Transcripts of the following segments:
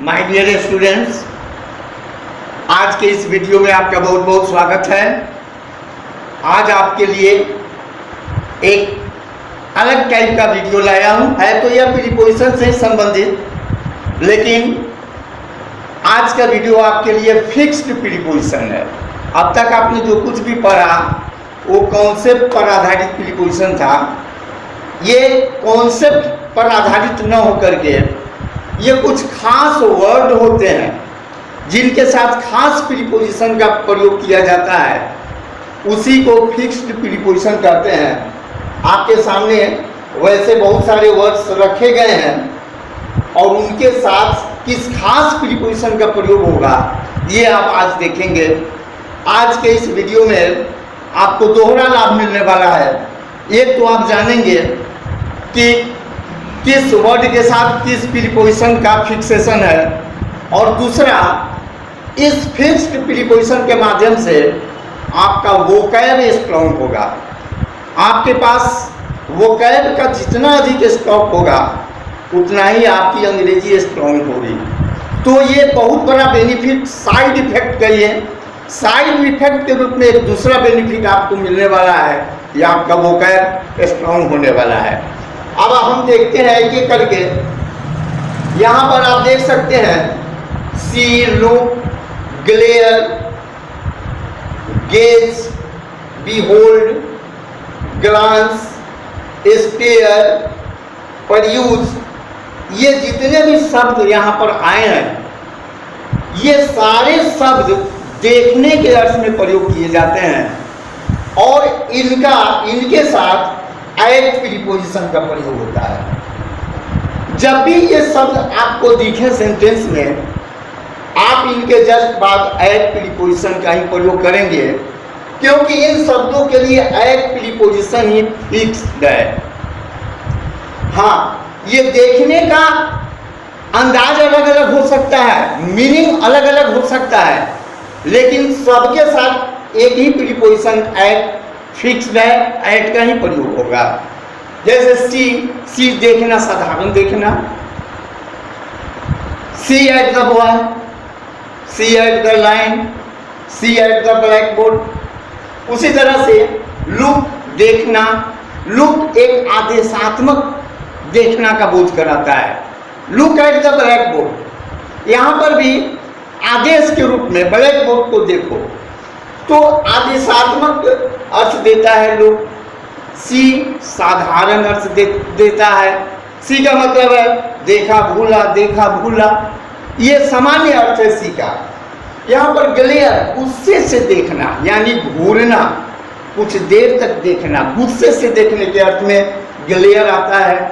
My dear students, आज के इस वीडियो में आपका बहुत बहुत स्वागत है। आज आपके लिए एक अलग टाइप का वीडियो लाया हूं। है तो यह प्रीपोजिशन से संबंधित, लेकिन आज का वीडियो आपके लिए फिक्स्ड प्रीपोजिशन है। अब तक आपने जो कुछ भी पढ़ा वो कॉन्सेप्ट पर आधारित प्रीपोजिशन था। ये कॉन्सेप्ट पर आधारित न होकर के ये कुछ खास वर्ड होते हैं जिनके साथ खास प्रीपोजिशन का प्रयोग किया जाता है, उसी को फिक्स्ड प्रीपोजिशन कहते हैं। आपके सामने वैसे बहुत सारे वर्ड्स रखे गए हैं और उनके साथ किस खास प्रीपोजिशन का प्रयोग होगा ये आप आज देखेंगे। आज के इस वीडियो में आपको दोहरा लाभ मिलने वाला है। एक तो आप जानेंगे कि किस वर्ड के साथ किस प्रीपोजिशन का फिक्सेशन है, और दूसरा इस फिक्स्ड प्रीपोजिशन के माध्यम से आपका वोकैब स्ट्रॉन्ग होगा। आपके पास वोकैब का जितना अधिक स्टॉक होगा उतना ही आपकी अंग्रेजी स्ट्रॉन्ग होगी। तो ये बहुत बड़ा बेनिफिट साइड इफेक्ट कहिए, साइड इफेक्ट के रूप में एक दूसरा बेनिफिट आपको मिलने वाला है, या आपका वोकैब स्ट्रॉन्ग होने वाला है। अब हम देखते हैं एक एक करके। यहाँ पर आप देख सकते हैं see, look, glare, gaze, behold, glance, stare, peruse, ये जितने भी शब्द यहाँ पर आए हैं ये सारे शब्द देखने के अर्थ में प्रयोग किए जाते हैं और इनके साथ एट प्रीपोजिशन का प्रयोग होता है। जब भी ये शब्द आपको दिखे सेंटेंस में, आप इनके जस्ट बाद एट प्रीपोजिशन का ही प्रयोग करेंगे, क्योंकि इन शब्दों के लिए एट प्रीपोजिशन ही फिक्स्ड है। हाँ, ये देखने का अंदाज अलग अलग हो सकता है, मीनिंग अलग अलग हो सकता है, लेकिन सबके साथ एक ही प्रीपोजिशन एट फिक्स्ड है, एट का ही प्रयोग होगा। जैसे सी देखना, साधारण देखना, see at the boy, see at the line, see at the blackboard. उसी तरह से लुक देखना, लुक एक आदेशात्मक देखना का बोध कराता है। Look at the black board, यहाँ पर भी आदेश के रूप में ब्लैक बोर्ड को देखो, तो आदेशात्मक अर्थ देता है लुक। सी साधारण अर्थ देता है। सी का मतलब है देखा भूला, देखा भूला, ये सामान्य अर्थ है सी का। यहाँ पर ग्लेयर गुस्से से देखना, यानी घूरना, कुछ देर तक देखना, गुस्से से देखने के अर्थ में ग्लेयर आता है।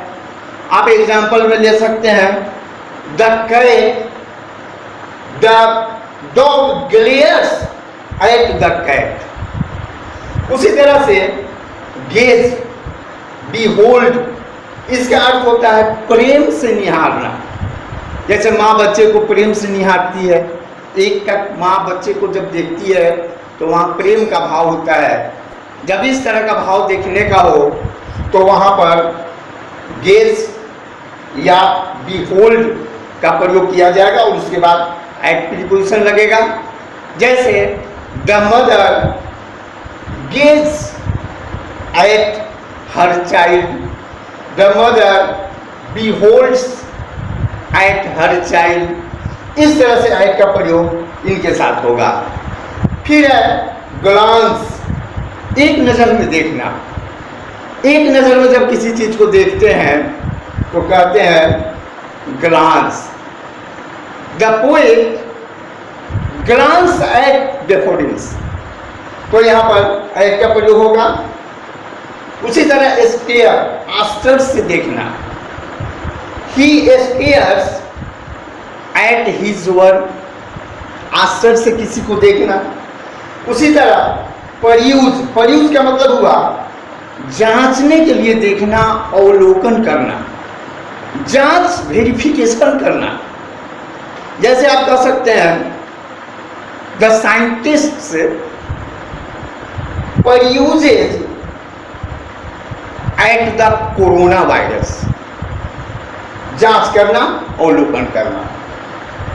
आप एग्जाम्पल में ले सकते हैं the dog glares at the cat. उसी तरह से गेज, बीहोल्ड, इसका अर्थ होता है प्रेम से निहारना। जैसे माँ बच्चे को प्रेम से निहारती है, एक का माँ बच्चे को जब देखती है तो वहाँ प्रेम का भाव होता है। जब इस तरह का भाव देखने का हो तो वहाँ पर गेज या बीहोल्ड का प्रयोग किया जाएगा और उसके बाद एट प्रीपोजिशन लगेगा। जैसे the mother gaze at her child, the mother beholds at her child. इस तरह से एट का प्रयोग इनके साथ होगा। फिर है ग्लांस, एक नज़र में देखना। एक नज़र में जब किसी चीज़ को देखते हैं तो कहते हैं glance. The poet glance at daffodils, तो यहाँ पर एट का प्रयोग होगा। उसी तरह स्टेयर, आश्चर्य से देखना। ही स्टेयर्स एट हिज वर्क, आश्चर्य से किसी को देखना। उसी तरह परयूज का मतलब हुआ जांचने के लिए देखना, अवलोकन करना, जांच, वेरिफिकेशन करना। जैसे आप कह सकते हैं the scientists peruses at the coronavirus, जांच करना, अवलोकन करना।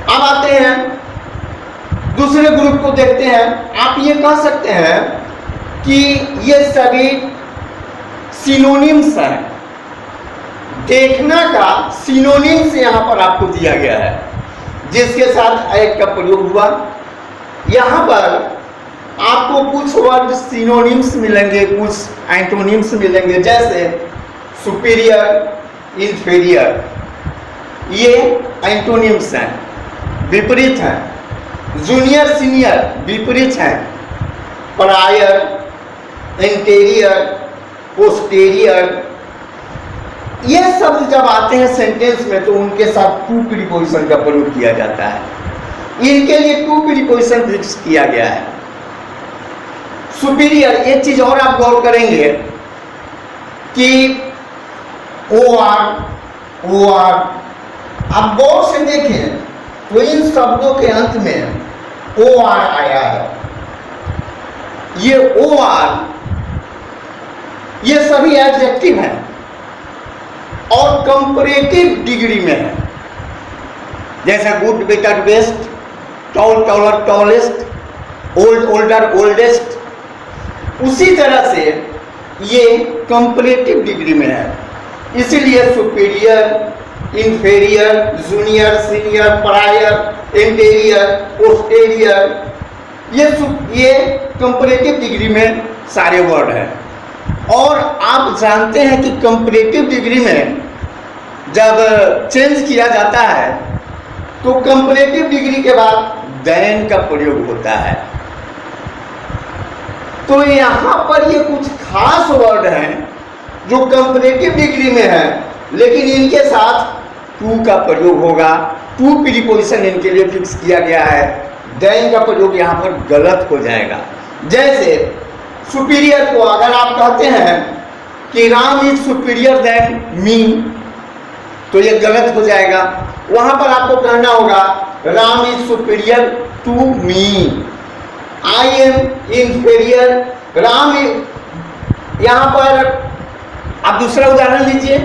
अब आते हैं दूसरे ग्रुप को देखते हैं। आप ये कह सकते हैं कि ये सभी सिनोनिम्स हैं। देखना का सिनोनिम्स यहां पर आपको दिया गया है, जिसके साथ एक का प्रयोग हुआ। यहां पर आपको कुछ वर्ड सिनोनिम्स मिलेंगे, कुछ एंटोनिम्स मिलेंगे, जैसे सुपीरियर, इंफीरियर, ये एंटोनिम्स हैं, विपरीत हैं। जूनियर सीनियर विपरीत हैं। प्रायर, इंटीरियर, पोस्टीरियर, ये शब्द जब आते हैं सेंटेंस में तो उनके साथ टू प्रीपोजिशन का प्रयोग किया जाता है। इनके लिए टू प्रीपोजिशन फिक्स किया गया है। सुपीरियर, एक चीज और आप गौर करेंगे कि ओ आर, आप गौर से देखें तो इन शब्दों के अंत में ओ आर आया है। ये ओ आर, ये सभी एडजेक्टिव हैं और कंपैरेटिव डिग्री में है, जैसा good, better, best, tall, taller, tallest, old, older, oldest. उसी तरह से ये कंपैरेटिव डिग्री में है, इसीलिए superior, inferior, junior, senior, prior, interior, posterior, ये कंपैरेटिव डिग्री में सारे वर्ड हैं। और आप जानते हैं कि कंपैरेटिव डिग्री में जब चेंज किया जाता है तो कंपैरेटिव डिग्री के बाद देन का प्रयोग होता है। तो यहां पर ये कुछ खास वर्ड हैं जो कंपैरेटिव डिग्री में है, लेकिन इनके साथ टू का प्रयोग होगा। टू प्रीपोजिशन इनके लिए फिक्स किया गया है। देन का प्रयोग यहां पर गलत हो जाएगा। जैसे सुपीरियर को अगर आप कहते हैं कि Ram is superior than me, तो ये गलत हो जाएगा। वहां पर आपको कहना होगा Ram is superior to me, I am inferior, Ram. यहां पर आप दूसरा उदाहरण लीजिए,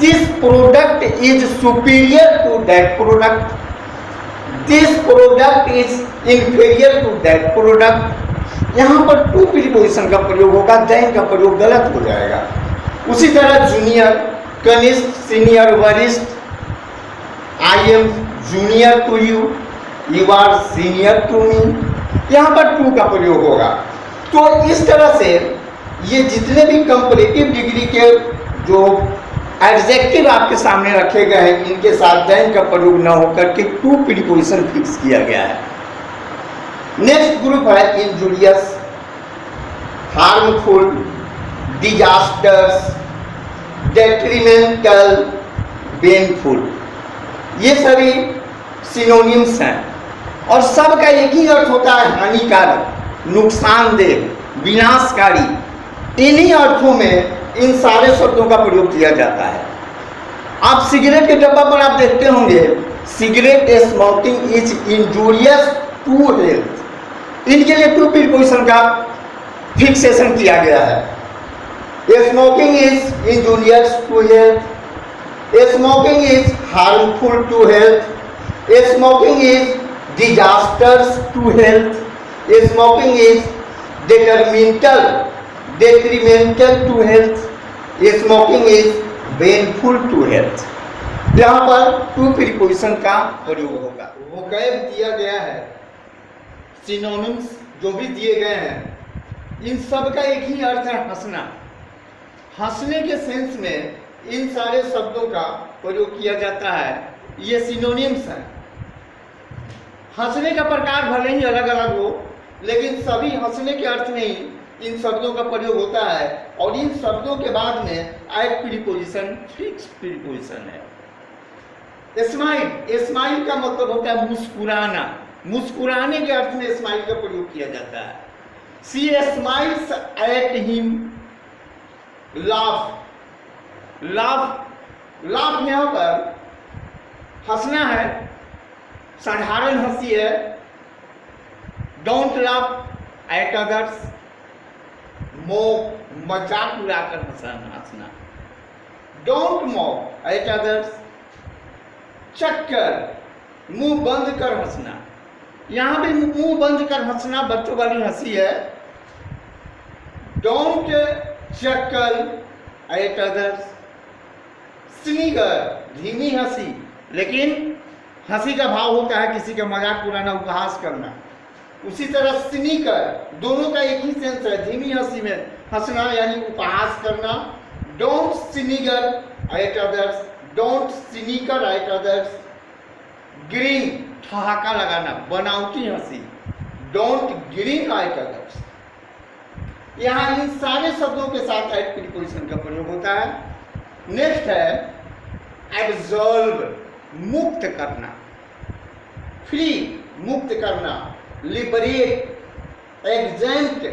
this product is superior to that product, this product is inferior to that product. यहां पर टू प्रीपोजिशन का प्रयोग होगा, देन का प्रयोग गलत हो जाएगा। उसी तरह जूनियर, कनिष्ठ, सीनियर, वरिष्ठ, I am junior to you, you are senior to me, यहां पर टू का प्रयोग होगा। तो इस तरह से ये जितने भी कंपैरेटिव डिग्री के जो एडजेक्टिव आपके सामने रखे गए हैं, इनके साथ देन का प्रयोग न होकर के टू प्रीपोजिशन फिक्स किया गया है। नेक्स्ट ग्रुप है injurious, harmful, disasters, detrimental, painful. ये सभी सिनोनिम्स हैं और सबका एक ही अर्थ होता है, हानिकारक, नुकसानदेह, विनाशकारी। इन्हीं अर्थों में इन सारे शब्दों का प्रयोग किया जाता है। आप सिगरेट के डब्बा पर आप देखते होंगे, cigarette smoking is injurious to health. इनके लिए टू प्रीपोजिशन का फिक्सेशन किया गया है। Smoking is injurious to health, smoking is harmful to health, smoking is disasters to health, smoking is detrimental to health, smoking is painful to health. यहाँ पर to preposition का प्रयोग होगा। वोकैब दिया गया है, सिनोनिम्स जो भी दिए गए हैं, इन सब का एक ही अर्थ है, हंसना। हंसने के सेंस में इन सारे शब्दों का प्रयोग किया जाता है। ये सिनोनिम्स हैं। हंसने का प्रकार भले ही अलग अलग हो, लेकिन सभी हंसने के अर्थ में ही इन शब्दों का प्रयोग होता है। और इन शब्दों के बाद में एक प्रीपोजिशन फिक्स प्रीपोजिशन है। स्माइल, स्माइल का मतलब होता है मुस्कुराना। मुस्कुराने के अर्थ में स्माइल का प्रयोग किया जाता है। She smiles at him, laugh, laugh, laugh यहां पर हंसना है, साधारण हंसी है। डोंट लाफ एट अदर्स, मजाक उड़ाकर हंसना। डोंट मॉक एट अदर्स, चक्कर, मुंह बंद कर हंसना। यहां भी मुंह बंद कर हंसना बच्चों वाली हंसी है। डोंट चकल एट अदर्स, स्निगर धीमी हंसी, लेकिन हंसी का भाव होता है किसी का मजाक उड़ाना, उपहास करना। उसी तरह स्निकर, दोनों का एक ही सेंस है, धीमी हंसी में हंसना यानी उपहास करना। Don't स्निगर at others, don't sneaker at others. Green ठहाका लगाना, बनावटी हंसी, डोंट ग्रीन एट अदर्स। यहां इन सारे शब्दों के साथ एट प्रीपोजिशन का प्रयोग होता है। नेक्स्ट है एब्सॉल्व, मुक्त करना, फ्री मुक्त करना, लिबरेट, एग्जेम्प्ट,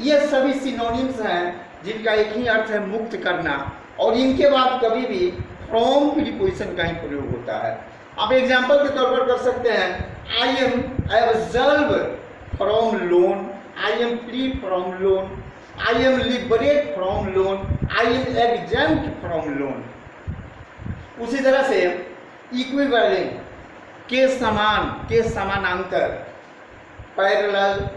ये सभी सिनोनिम्स हैं जिनका एक ही अर्थ है मुक्त करना, और इनके बाद कभी भी फ्रॉम प्रीपोजिशन का ही प्रयोग होता है। आप एग्जाम्पल के तौर पर कर सकते हैं, I am absolve from loan, I am free from loan, I am liberate from loan, I am exempt from loan. उसी तरह से इक्विवेलेंट, के समान, के समानांतर, parallel,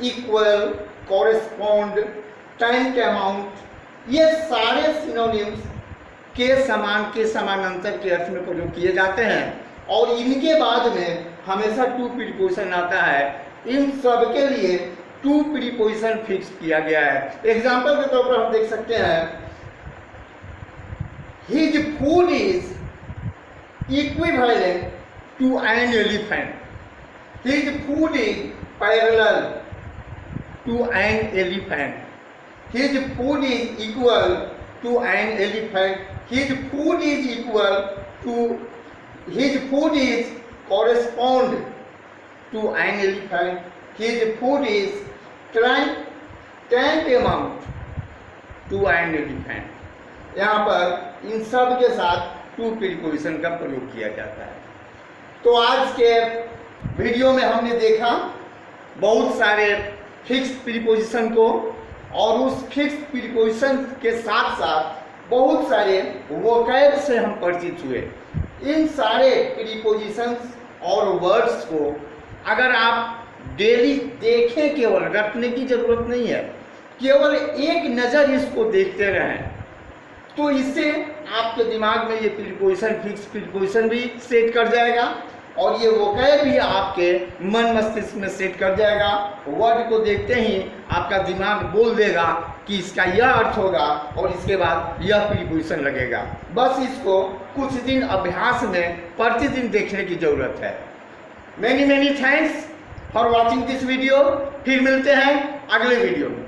equal, correspond, tent amount, ये सारे सिनोनिम्स के समान, के समानांतर के अर्थ में प्रयोग किए जाते हैं, और इनके बाद में हमेशा टू प्रीपोजिशन आता है। इन सब के लिए टू प्रीपोजिशन फिक्स किया गया है। एग्जाम्पल के तौर पर हम देख सकते हैं, his food is equivalent to an elephant. His food is parallel to an elephant. His food is equal to an elephant. His food is equal to, his food is correspond to an elephant. His food is tantamount to an elephant. यहाँ पर इन सब के साथ to preposition का प्रयोग किया जाता है। तो आज के वीडियो में हमने देखा बहुत सारे फिक्स प्रीपोजिशन को, और उस फिक्स प्रीपोजिशन के साथ साथ बहुत सारे वोकैब से हम परिचित हुए। इन सारे प्रीपोजिशंस और वर्ड्स को अगर आप डेली देखें, केवल रटने की जरूरत नहीं है, केवल एक नज़र इसको देखते रहें, तो इससे आपके दिमाग में ये प्रीपोजिशन, फिक्स प्रीपोजिशन भी सेट कर जाएगा, और ये वोकैब भी आपके मन मस्तिष्क में सेट कर जाएगा। वर्ड को देखते ही आपका दिमाग बोल देगा कि इसका यह अर्थ होगा, और इसके बाद यह प्रीपोजिशन लगेगा। बस इसको कुछ दिन अभ्यास में प्रतिदिन देखने की जरूरत है। Many thanks for watching this video. फिर मिलते हैं अगले वीडियो में।